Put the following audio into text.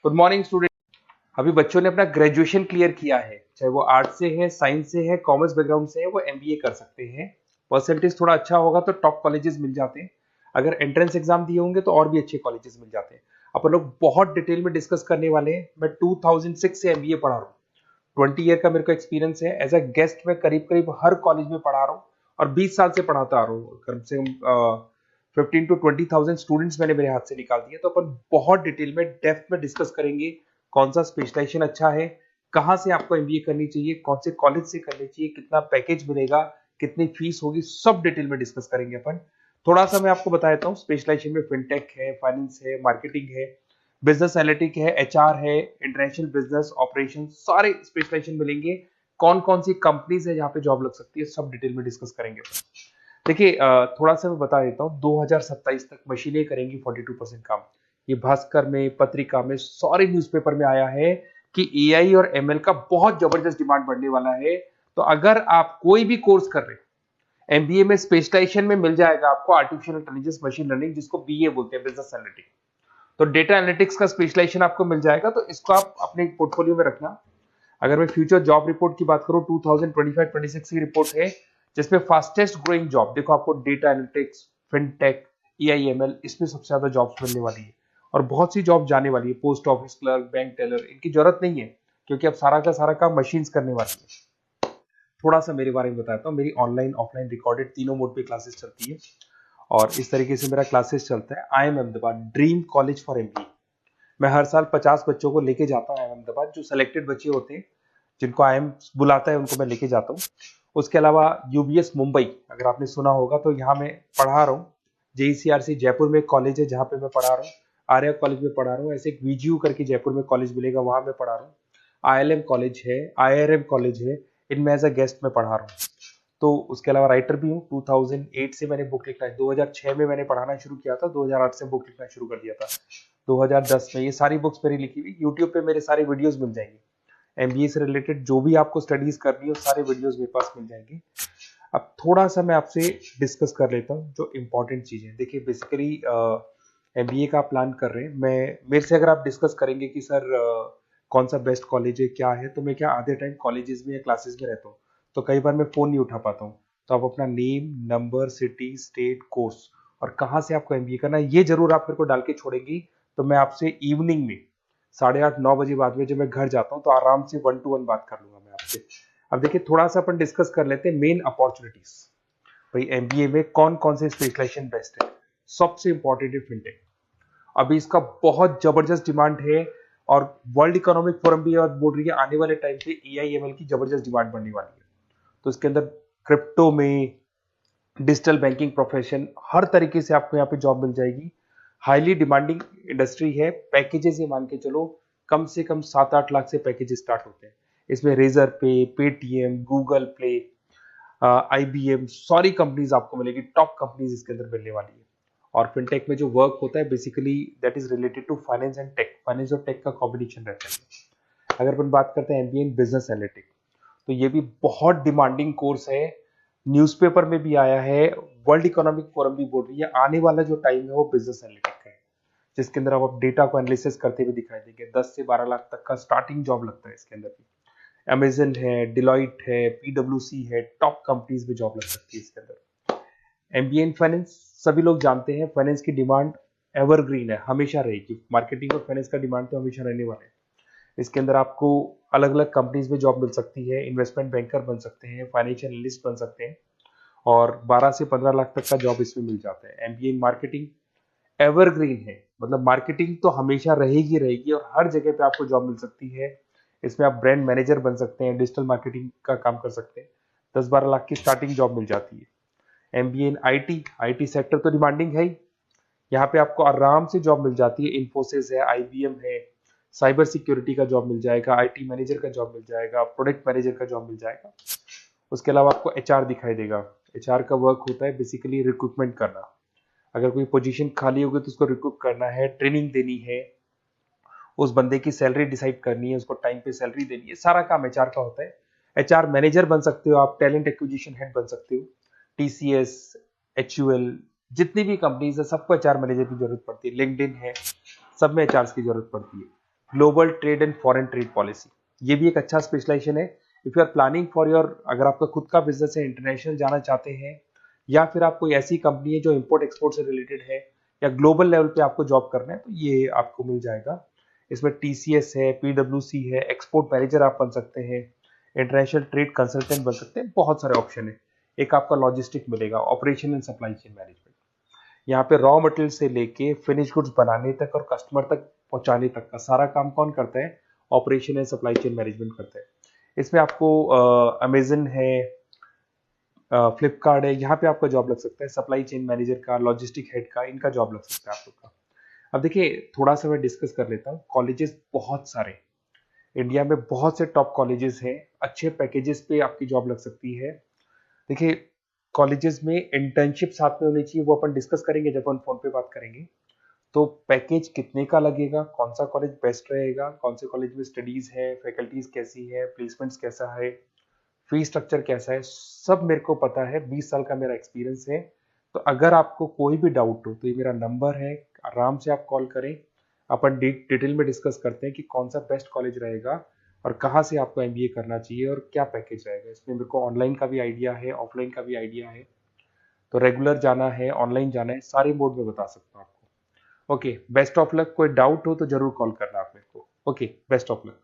Good morning student. अभी बच्चों ने अपना ग्रेजुएशन क्लियर किया है, चाहे वो आर्ट से है, साइंस से है, कॉमर्स बैकग्राउंड से है, वो एमबीए कर सकते हैं। परसेंटेज थोड़ा अच्छा होगा तो टॉप कॉलेजेस मिल जाते हैं। अगर एंट्रेंस एग्जाम दिए होंगे तो और भी अच्छे कॉलेजेस मिल जाते हैं। अपन लोग बहुत डिटेल में डिस्कस करने वाले हैं। मैं 2006 से एमबीए पढ़ा रहा हूँ। 20 ईयर का मेरे को एक्सपीरियंस है। एज अ गेस्ट मैं करीब करीब हर कॉलेज में पढ़ा रहा हूँ और 20 साल से पढ़ाता आ रहा हूँ। कम से कम 15 to 20 thousand स्टूडेंट्स मैंने मेरे हाथ से निकाल दिए। तो अपन बहुत डिटेल में डेप्थ में डिस्कस करेंगे कौन सा स्पेशलाइजेशन अच्छा है, कहाँ से आपको एमबीए करनी चाहिए, कौन से कॉलेज से करनी चाहिए, कितना पैकेज मिलेगा, कितनी फीस होगी, सब डिटेल में डिस्कस करेंगे अपन। थोड़ा सा मैं आपको बता देता हूँ। स्पेशलाइजेशन में फिनटेक है, फाइनेंस है, मार्केटिंग है, बिजनेस एनालिटिक है, एचआर है, इंटरनेशनल बिजनेस ऑपरेशन, सारे स्पेशलाइजेशन मिलेंगे। कौन कौन सी कंपनीज है जहाँ पे जॉब लग सकती है, सब डिटेल में डिस्कस करेंगे। देखिए, थोड़ा सा मैं बता देता हूँ। 2027 तक मशीनें करेंगी 42% काम। ये भास्कर में, पत्रिका में, सारे न्यूज़पेपर में आया है कि एआई और एमएल का बहुत जबरदस्त डिमांड बढ़ने वाला है। तो अगर आप कोई भी कोर्स कर रहे हैं, एमबीए में स्पेशलाइजेशन में मिल जाएगा आपको आर्टिफिशियल इंटेलिजेंस, मशीन लर्निंग, जिसको बीए बोलते हैं, बिजनेस एनालिटिक्स। तो डेटा एनालिटिक्स का स्पेशलाइजेशन आपको मिल जाएगा, तो इसको आप अपने पोर्टफोलियो में रखना। अगर मैं फ्यूचर जॉब रिपोर्ट की बात करूं, 2025-26 की रिपोर्ट है, जिसमें फास्टेस्ट ग्रोइंग जॉब देखो आपको डेटा एनालिटिक्स, फिनटेक, एआईएमएल, इसमें सबसे ज्यादा जॉब्स मिलने वाली है। और बहुत सी जॉब जाने वाली है। Post office clerk, bank teller, इनकी जरूरत नहीं है क्योंकि अब सारा का सारा काम मशीन्स करने वाली है। थोड़ा सा मेरे बारे में बताता हूँ। मेरी ऑनलाइन ऑफलाइन रिकॉर्डेड तीनों मोड पे क्लासेस चलती है और इस तरीके से मेरा क्लासेस चलता है। I am Ahmedabad dream college for MBA. मैं हर साल 50 बच्चों को लेके जाता हूँ अहमदाबाद। जो सिलेक्टेड बच्चे होते हैं, जिनको आईएम बुलाता है, उनको मैं लेके जाता हूँ। उसके अलावा यूबीएस मुंबई, अगर आपने सुना होगा, तो यहाँ मैं पढ़ा रहा हूँ। जेईसीआरसी जयपुर में एक कॉलेज है जहाँ पे मैं पढ़ा रहा हूँ। आर्या कॉलेज में पढ़ा रहा हूँ। ऐसे एक वीजीयू करके जयपुर में कॉलेज मिलेगा, वहां मैं पढ़ा रहा हूँ। आईएलएम कॉलेज है, आईआरएम कॉलेज है, इनमें एज अ गेस्ट में पढ़ा रहा हूँ। तो उसके अलावा राइटर भी हूँ। 2008 से मैंने बुक लिखना है। 2006 में मैंने पढ़ाना शुरू किया था, 2008 से बुक लिखना शुरू कर दिया था। 2010 में ये सारी बुक्स मेरी लिखी हुई यूट्यूब पे मेरे सारे वीडियोस मिल जाएंगे। एमबीए से रिलेटेड जो भी आपको स्टडीज करनी हो, सारे वीडियोस मेरे पास मिल जाएंगे। अब थोड़ा सा मैं आपसे डिस्कस कर लेता हूँ जो इंपॉर्टेंट चीजें। देखिए, बेसिकली एमबीए का प्लान कर रहे हैं, मैं मेरे से अगर आप डिस्कस करेंगे कि सर कौन सा बेस्ट कॉलेज है, क्या है, तो मैं क्या आधे टाइम कॉलेजेस में या क्लासेस में रहता हूँ, तो कई बार मैं फोन नहीं उठा पाता हूँ। तो आप अपना name, number, city, state, course और कहाँ से आपको एमबीए करना है, ये जरूर आप मेरे को डाल के छोड़ेंगी। तो मैं आपसे इवनिंग में 8:30-9 बजे बाद में जब मैं घर जाता हूँ तो आराम से 1-to-1 बात कर लूंगा मैं आपसे। अब देखिए, थोड़ा सा अपन डिस्कस कर लेते हैं मेन अपॉर्चुनिटीज। भाई, एमबीए में कौन कौन से स्पेशलाइजेशन बेस्ट है। सबसे इंपॉर्टेंट है फिनटेक। अभी इसका बहुत जबरदस्त डिमांड है और वर्ल्ड इकोनॉमिक फोरम भी ये बोल रही है आने वाले टाइम पे एआईएमएल की जबरदस्त डिमांड बढ़ने वाली है। तो इसके अंदर क्रिप्टो में, डिजिटल बैंकिंग प्रोफेशन, हर तरीके से आपको यहाँ पे जॉब मिल जाएगी। हाईली डिमांडिंग इंडस्ट्री है। पैकेजेस ये मान के चलो कम से कम 7-8 लाख से पैकेजेस स्टार्ट होते हैं। इसमें रेजर पे, पेटीएम, गूगल प्ले, आईबीएम, सारी कंपनीज आपको मिलेगी। टॉप कंपनीज इसके अंदर मिलने वाली है। और फिनटेक में जो वर्क होता है basically that is related to finance and tech. Finance और टेक का कॉम्बिनेशन रहता है। अगर अपन बात करते हैं एमबीए इन बिजनेस एनालिटिक्स, तो ये भी बहुत डिमांडिंग कोर्स है। न्यूज़पेपर में भी आया है, वर्ल्ड इकोनॉमिक फोरम भी बोल रही है आने वाला जो टाइम है वो बिजनेस एनालिटिक्स का है, जिसके अंदर आप डेटा को एनालिसिस करते हुए दिखाई देंगे। 10 से 12 लाख तक का स्टार्टिंग जॉब लगता है इसके अंदर भी। अमेजन है, डिलॉइट है, पीडब्ल्यूसी है, टॉप कंपनीज में जॉब लग सकती है इसके अंदर। एमबीए इन फाइनेंस, सभी लोग जानते हैं फाइनेंस की डिमांड एवरग्रीन है, हमेशा रहेगी। मार्केटिंग और फाइनेंस का डिमांड तो हमेशा रहने वाला है। इसके अंदर आपको अलग अलग कंपनीज में जॉब मिल सकती है। इन्वेस्टमेंट बैंकर बन सकते हैं, फाइनेंशियल एनालिस्ट बन सकते हैं और 12 से 15 लाख तक का जॉब इसमें मिल जाता है। एमबीए इन मार्केटिंग एवरग्रीन है, मतलब मार्केटिंग तो हमेशा रहेगी रहेगी और हर जगह पे आपको जॉब मिल सकती है। इसमें आप ब्रांड मैनेजर बन सकते हैं, डिजिटल मार्केटिंग का काम कर सकते हैं। 10-12 लाख की स्टार्टिंग जॉब मिल जाती है। MBA in IT, IT sector तो डिमांडिंग है ही। यहाँ पे आपको आराम से जॉब मिल जाती है। इन्फोसिस है, आईबीएम है, साइबर सिक्योरिटी का जॉब मिल जाएगा, आईटी मैनेजर का जॉब मिल जाएगा, प्रोडक्ट मैनेजर का जॉब मिल जाएगा। उसके अलावा आपको एचआर दिखाई देगा। एचआर का वर्क होता है बेसिकली रिक्रूटमेंट करना। अगर कोई पोजीशन खाली होगी तो उसको रिक्रूट करना है, ट्रेनिंग देनी है, उस बंदे की सैलरी डिसाइड करनी है, उसको टाइम पे सैलरी देनी है, सारा काम एचआर का होता है। एचआर मैनेजर बन सकते हो आप, टैलेंट एक्विजिशन हेड बन सकते हो। टीसीएस, एचयूएल, जितनी भी कंपनीज है सबको एचआर मैनेजर की जरूरत पड़ती है। लिंक्डइन है, सब में एचआर की जरूरत पड़ती है। Global trade and foreign trade policy, ये भी एक अच्छा स्पेशलाइजेशन है। If you are planning for your, अगर आपका खुद का बिजनेस है, इंटरनेशनल जाना चाहते हैं, या फिर आप कोई ऐसी कंपनी है जो इंपोर्ट एक्सपोर्ट से रिलेटेड है, या ग्लोबल लेवल पे आपको जॉब करना है, तो ये आपको मिल जाएगा। इसमें टीसीएस है, पीडब्ल्यूसी है, एक्सपोर्ट मैनेजर आप बन सकते हैं, इंटरनेशनल ट्रेड कंसल्टेंट बन सकते हैं, बहुत सारे ऑप्शन है। एक आपका लॉजिस्टिक मिलेगा, operation and supply chain management, यहाँ पे रॉ मटेरियल से लेके फिनिश गुड्स बनाने तक और कस्टमर तक पहुंचाने तक का सारा काम कौन करता है? Operation and supply chain management करता है। इसमें आपको अमेजन है, फ्लिपकार्ट है, यहाँ पे आपका जॉब लग सकता है, सप्लाई चेन मैनेजर का, लॉजिस्टिक हेड का, इनका जॉब लग सकता है आप लोग का। अब देखिए थोड़ा सा मैं डिस्कस कर लेता हूँ। कॉलेजेस बहुत सारे इंडिया में, बहुत से टॉप कॉलेजेस हैं, अच्छे पैकेजेस पे आपकी जॉब लग सकती है। देखिए कॉलेजेस में इंटर्नशिप साथ में होनी चाहिए, वो अपन डिस्कस करेंगे जब अपन फोन पे बात करेंगे। तो पैकेज कितने का लगेगा, कौन सा कॉलेज बेस्ट रहेगा, कौन से कॉलेज में स्टडीज है, फैकल्टीज कैसी है, प्लेसमेंट्स कैसा है, फी स्ट्रक्चर कैसा है, सब मेरे को पता है, 20 साल का मेरा एक्सपीरियंस है। तो अगर आपको कोई भी डाउट हो तो ये मेरा नंबर है, आराम से आप कॉल करें, अपन डिटेल में डिस्कस करते हैं कि कौन सा बेस्ट कॉलेज रहेगा और कहाँ से आपको एमबीए करना चाहिए और क्या पैकेज रहेगा। इसमें मेरे को ऑनलाइन का भी आइडिया है, ऑफलाइन का भी आइडिया है, तो रेगुलर जाना है, ऑनलाइन जाना है, सारे मोड में बता सकता हूँ आपको। Okay, best of luck. कोई डाउट हो तो जरूर कॉल करना आप मेरे को। Okay, best of luck.